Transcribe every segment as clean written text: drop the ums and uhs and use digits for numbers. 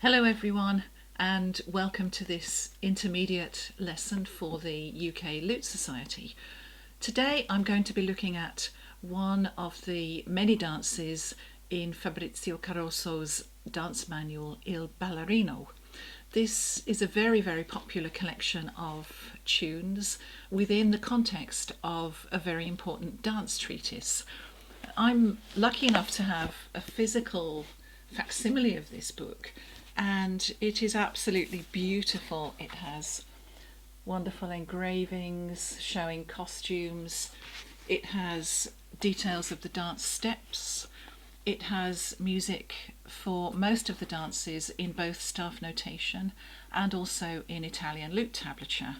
Hello everyone, and welcome to this intermediate lesson for the UK Lute Society. Today I'm going to be looking at one of the many dances in Fabrizio Caroso's dance manual Il Ballerino. This is a very popular collection of tunes within the context of a very important dance treatise. I'm lucky enough to have a physical facsimile of this book, and it is absolutely beautiful. It has wonderful engravings showing costumes. It has details of the dance steps. It has music for most of the dances in both staff notation and also in Italian lute tablature.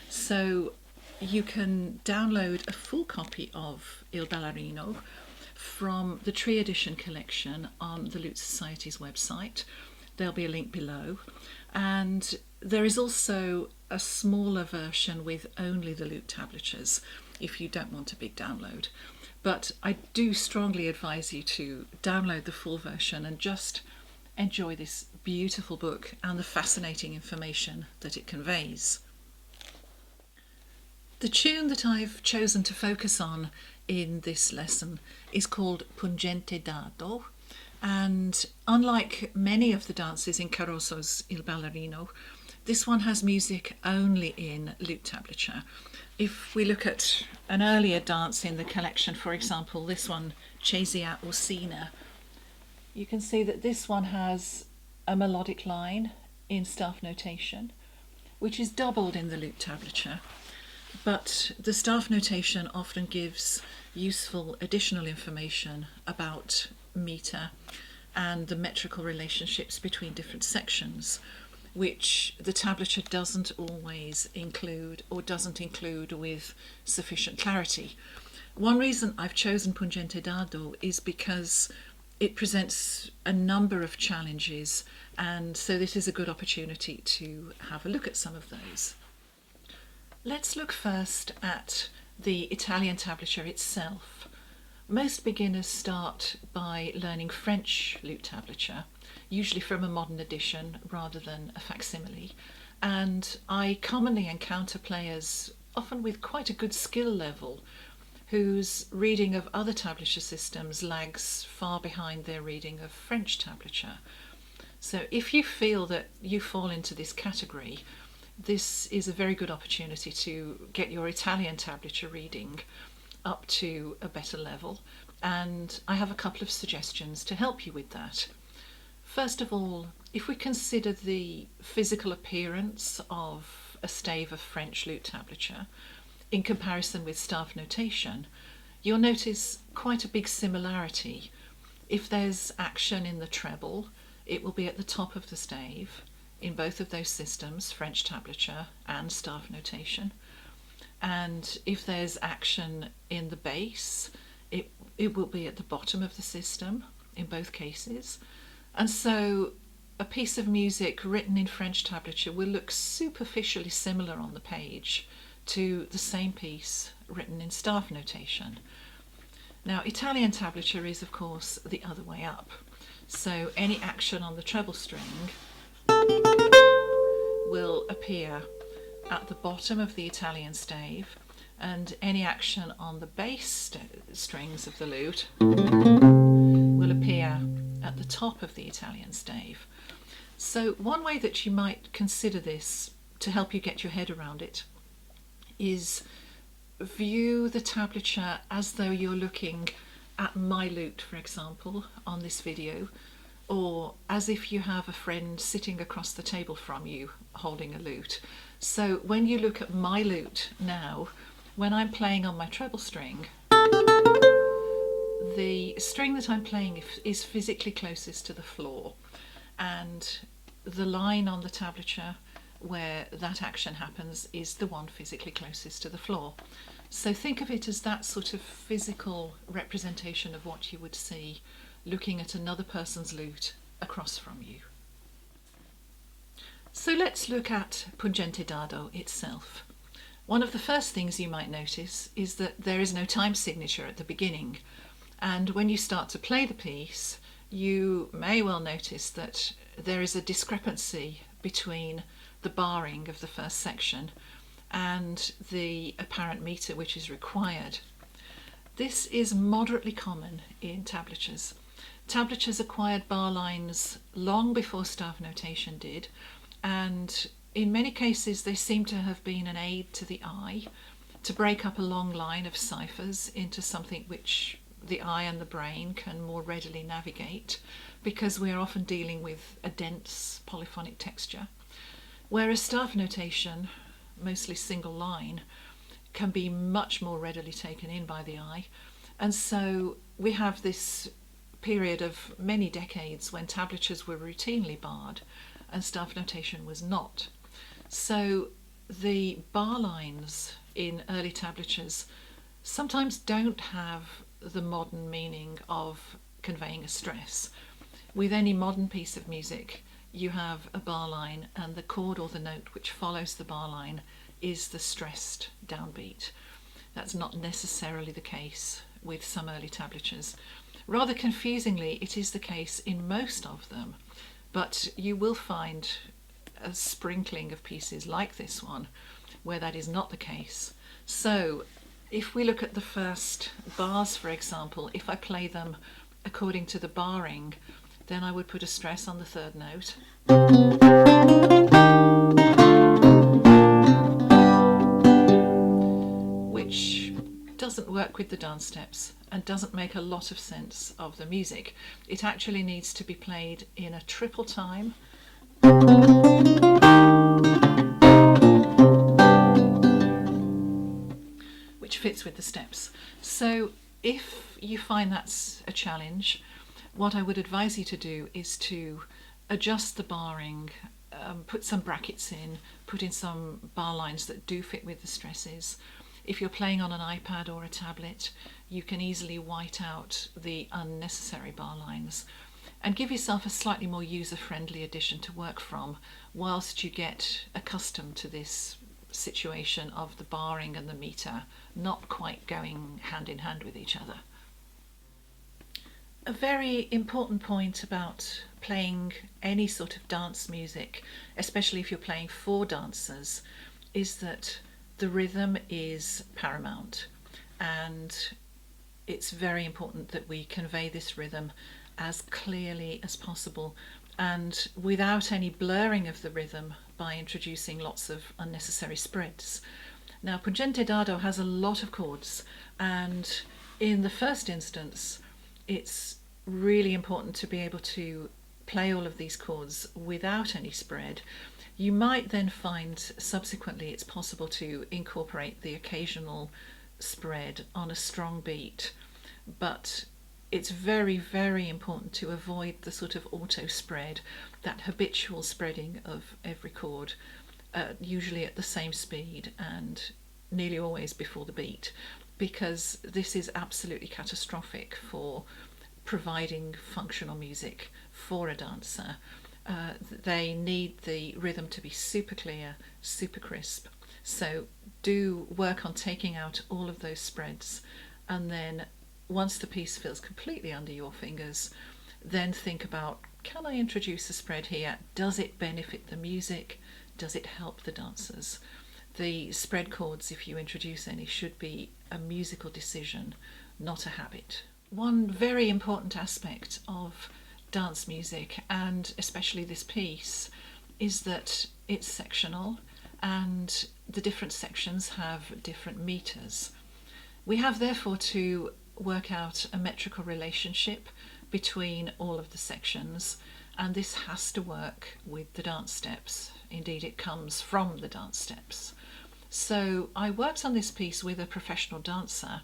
So you can download a full copy of Il Ballerino from the Tree Edition collection on the Lute Society's website. There'll be a link below, and there is also a smaller version with only the lute tablatures if you don't want a big download. But I do strongly advise you to download the full version and just enjoy this beautiful book and the fascinating information that it conveys. The tune that I've chosen to focus on in this lesson is called Pungente Dado, and unlike many of the dances in Caroso's Il Ballerino, this one has music only in lute tablature. If we look at an earlier dance in the collection, for example this one, Cesia Orsina, you can see that this one has a melodic line in staff notation, which is doubled in the lute tablature. But the staff notation often gives useful additional information about meter and the metrical relationships between different sections, which the tablature doesn't always include or doesn't include with sufficient clarity. One reason I've chosen Pungente Dado is because it presents a number of challenges, and so this is a good opportunity to have a look at some of those. Let's look first at the Italian tablature itself. Most beginners start by learning French lute tablature, usually from a modern edition rather than a facsimile, and I commonly encounter players, often with quite a good skill level, whose reading of other tablature systems lags far behind their reading of French tablature. So if you feel that you fall into this category, this is a very good opportunity to get your Italian tablature reading up to a better level, and I have a couple of suggestions to help you with that. First of all, if we consider the physical appearance of a stave of French lute tablature in comparison with staff notation, you'll notice quite a big similarity. If there's action in the treble, it will be at the top of the stave in both of those systems, French tablature and staff notation. And if there's action in the bass, it will be at the bottom of the system in both cases. And so a piece of music written in French tablature will look superficially similar on the page to the same piece written in staff notation. Now, Italian tablature is of course the other way up. So any action on the treble string will appear at the bottom of the Italian stave, and any action on the bass strings of the lute will appear at the top of the Italian stave. So one way that you might consider this to help you get your head around it is view the tablature as though you're looking at my lute, for example, on this video, or as if you have a friend sitting across the table from you holding a lute. So when you look at my lute now, when I'm playing on my treble string, the string that I'm playing is physically closest to the floor, and the line on the tablature where that action happens is the one physically closest to the floor. So think of it as that sort of physical representation of what you would see looking at another person's lute across from you. So let's look at Pungente Dado itself. One of the first things you might notice is that there is no time signature at the beginning, and when you start to play the piece you may well notice that there is a discrepancy between the barring of the first section and the apparent meter which is required. This is moderately common in tablatures. Tablatures acquired bar lines long before staff notation did, and in many cases they seem to have been an aid to the eye to break up a long line of ciphers into something which the eye and the brain can more readily navigate, because we're often dealing with a dense polyphonic texture. Whereas staff notation, mostly single line, can be much more readily taken in by the eye. And so we have this period of many decades when tablatures were routinely barred and staff notation was not. So the bar lines in early tablatures sometimes don't have the modern meaning of conveying a stress. With any modern piece of music, you have a bar line, and the chord or the note which follows the bar line is the stressed downbeat. That's not necessarily the case with some early tablatures. Rather confusingly, it is the case in most of them, but you will find a sprinkling of pieces like this one where that is not the case. So if we look at the first bars, for example, if I play them according to the barring, then I would put a stress on the third note. Which doesn't work with the dance steps and doesn't make a lot of sense of the music. It actually needs to be played in a triple time. Which fits with the steps. So if you find that's a challenge, what I would advise you to do is to adjust the barring, put some brackets in, put in some bar lines that do fit with the stresses. If you're playing on an iPad or a tablet, you can easily white out the unnecessary bar lines and give yourself a slightly more user-friendly edition to work from whilst you get accustomed to this situation of the barring and the meter not quite going hand in hand with each other. A very important point about playing any sort of dance music, especially if you're playing for dancers, is that the rhythm is paramount, and it's very important that we convey this rhythm as clearly as possible and without any blurring of the rhythm by introducing lots of unnecessary spreads. Now, Pungente Dado has a lot of chords, and in the first instance it's really important to be able to play all of these chords without any spread. You might then find subsequently it's possible to incorporate the occasional spread on a strong beat, but it's very, very important to avoid the sort of auto spread, that habitual spreading of every chord, usually at the same speed and nearly always before the beat, because this is absolutely catastrophic for providing functional music for a dancer. They need the rhythm to be super clear, super crisp. So do work on taking out all of those spreads, and then once the piece feels completely under your fingers, then think about, can I introduce a spread here? Does it benefit the music? Does it help the dancers? The spread chords, if you introduce any, should be a musical decision, not a habit. One very important aspect of dance music, and especially this piece, is that it's sectional and the different sections have different meters. We have therefore to work out a metrical relationship between all of the sections, and this has to work with the dance steps. Indeed, it comes from the dance steps. So I worked on this piece with a professional dancer,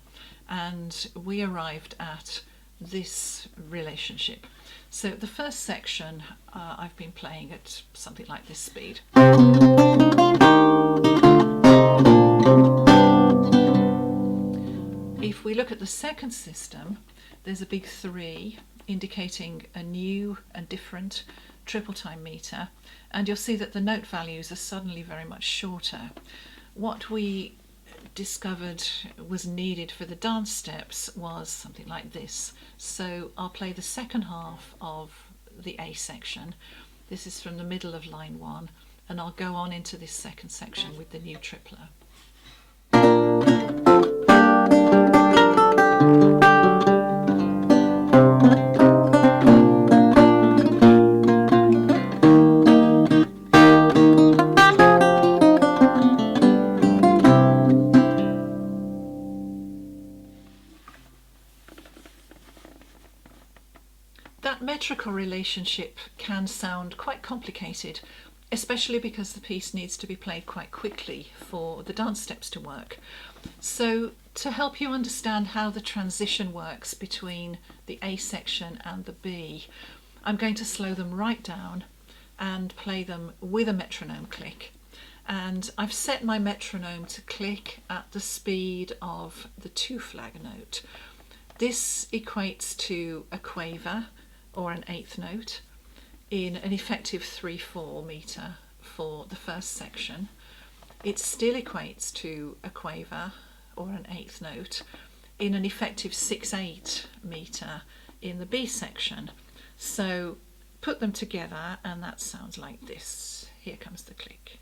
and we arrived at this relationship. So the first section I've been playing at something like this speed. If we look at the second system, there's a big 3 indicating a new and different triple time meter, and you'll see that the note values are suddenly very much shorter. What we discovered was needed for the dance steps was something like this. So I'll play the second half of the A section, This is from the middle of line 1, and I'll go on into this second section with the new tripler. That metrical relationship can sound quite complicated, especially because the piece needs to be played quite quickly for the dance steps to work. So to help you understand how the transition works between the A section and the B, I'm going to slow them right down and play them with a metronome click. And I've set my metronome to click at the speed of the 2 flag note. This equates to a quaver, or an 8th note, in an effective 3/4 meter for the first section. It still equates to a quaver, or an 8th note, in an effective 6/8 meter in the B section. So put them together and that sounds like this. Here comes the click.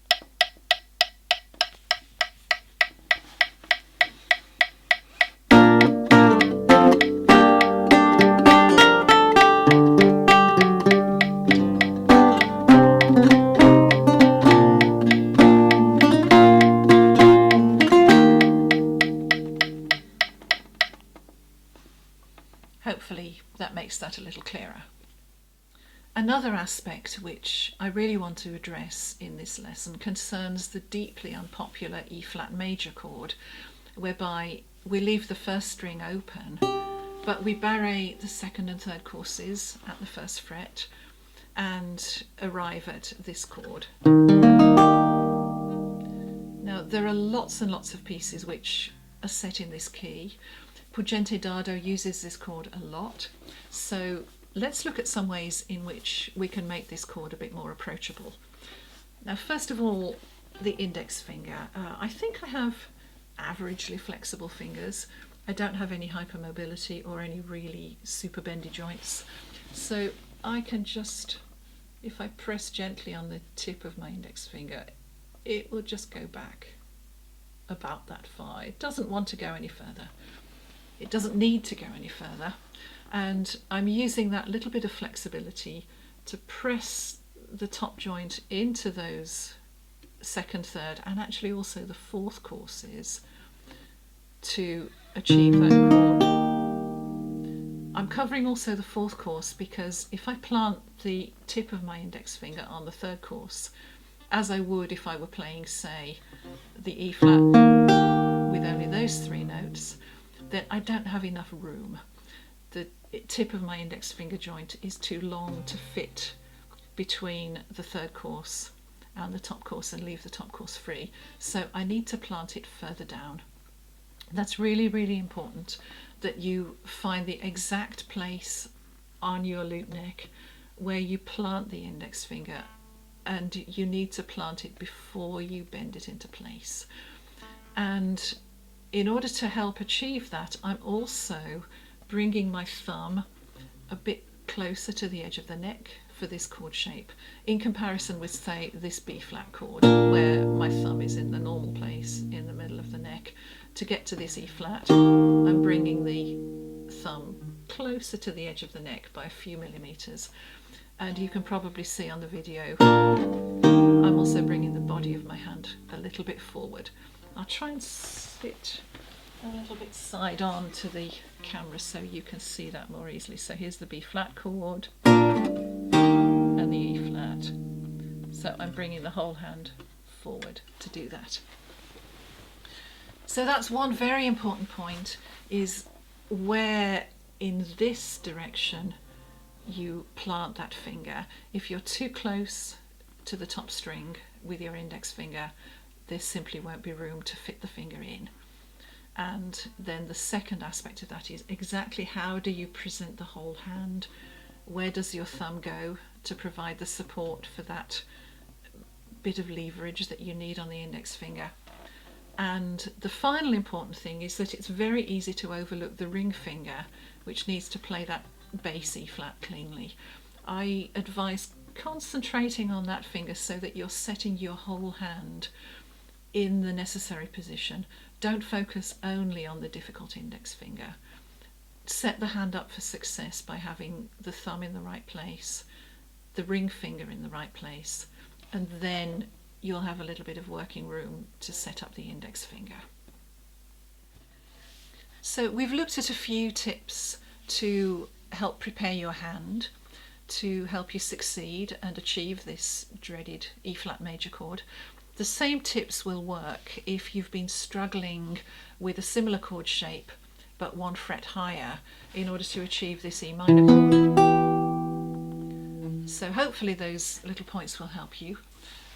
Hopefully that makes that a little clearer. Another aspect which I really want to address in this lesson concerns the deeply unpopular E flat major chord, whereby we leave the first string open, but we barre the second and third courses at the first fret and arrive at this chord. Now there are lots and lots of pieces which are set in this key. Pungente Dado uses this chord a lot, so let's look at some ways in which we can make this chord a bit more approachable. Now first of all, the index finger. I think I have averagely flexible fingers. I don't have any hypermobility or any really super bendy joints, so I can just, if I press gently on the tip of my index finger, it will just go back about that far. It doesn't want to go any further. It doesn't need to go any further, and I'm using that little bit of flexibility to press the top joint into those second, third, and actually also the fourth courses to achieve that chord. I'm covering also the fourth course because if I plant the tip of my index finger on the third course, as I would if I were playing, say, the E flat with only those 3 notes, then I don't have enough room. The tip of my index finger joint is too long to fit between the third course and the top course and leave the top course free. So I need to plant it further down. That's really, really important that you find the exact place on your lute neck where you plant the index finger, and you need to plant it before you bend it into place. And in order to help achieve that, I'm also bringing my thumb a bit closer to the edge of the neck for this chord shape, in comparison with, say, this B flat chord, where my thumb is in the normal place in the middle of the neck. To get to this E flat, I'm bringing the thumb closer to the edge of the neck by a few millimeters. And you can probably see on the video, I'm also bringing the body of my hand a little bit forward. I'll try and sit a little bit side on to the camera so you can see that more easily. So here's the B flat chord and the E flat. So I'm bringing the whole hand forward to do that. So that's one very important point, is where in this direction you plant that finger. If you're too close to the top string with your index finger, there simply won't be room to fit the finger in. And then the second aspect of that is exactly how do you present the whole hand? Where does your thumb go to provide the support for that bit of leverage that you need on the index finger? And the final important thing is that it's very easy to overlook the ring finger, which needs to play that bass E flat cleanly. I advise concentrating on that finger so that you're setting your whole hand in the necessary position. Don't focus only on the difficult index finger. Set the hand up for success by having the thumb in the right place, the ring finger in the right place, and then you'll have a little bit of working room to set up the index finger. So we've looked at a few tips to help prepare your hand, to help you succeed and achieve this dreaded E-flat major chord. The same tips will work if you've been struggling with a similar chord shape but 1 fret higher in order to achieve this E minor chord. So hopefully those little points will help you.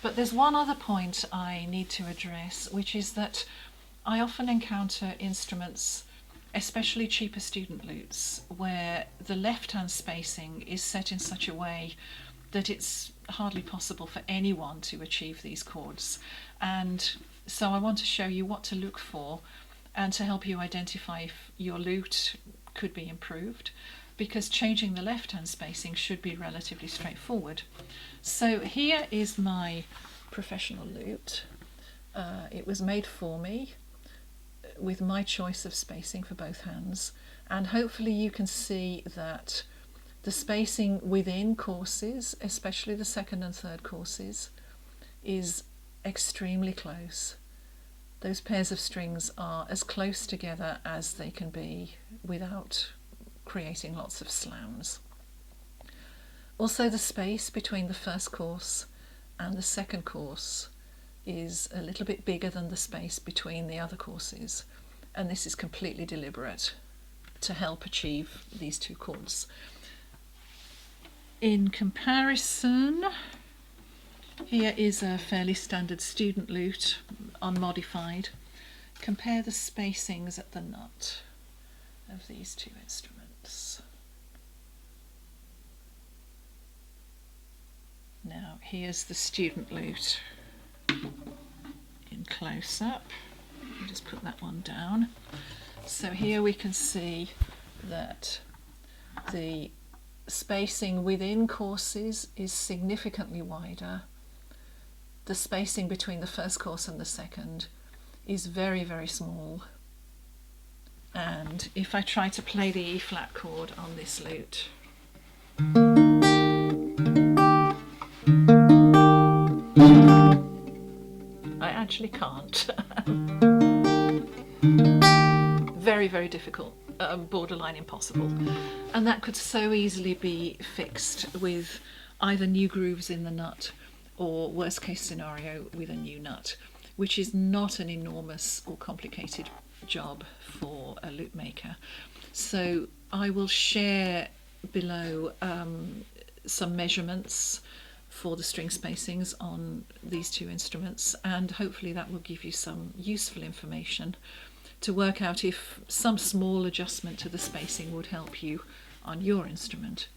But there's one other point I need to address, which is that I often encounter instruments, especially cheaper student lutes, where the left-hand spacing is set in such a way that it's hardly possible for anyone to achieve these chords. And so I want to show you what to look for and to help you identify if your lute could be improved, because changing the left-hand spacing should be relatively straightforward. So here is my professional lute. It was made for me with my choice of spacing for both hands, and hopefully you can see that the spacing within courses, especially the second and third courses, is extremely close. Those pairs of strings are as close together as they can be without creating lots of slams. Also, the space between the first course and the second course is a little bit bigger than the space between the other courses, and this is completely deliberate to help achieve these two chords. In comparison, here is a fairly standard student lute, unmodified. Compare the spacings at the nut of these two instruments. Now here's the student lute in close-up. I'll just put that one down. So here we can see that the spacing within courses is significantly wider. The spacing between the first course and the second is very, very small. And if I try to play the E-flat chord on this lute, I actually can't. Very, very difficult, borderline impossible. And that could so easily be fixed with either new grooves in the nut or, worst case scenario, with a new nut, which is not an enormous or complicated job for a lute maker. So I will share below some measurements for the string spacings on these two instruments, and hopefully that will give you some useful information to work out if some small adjustment to the spacing would help you on your instrument.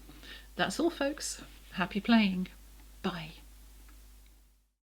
That's all, folks. Happy playing. Bye.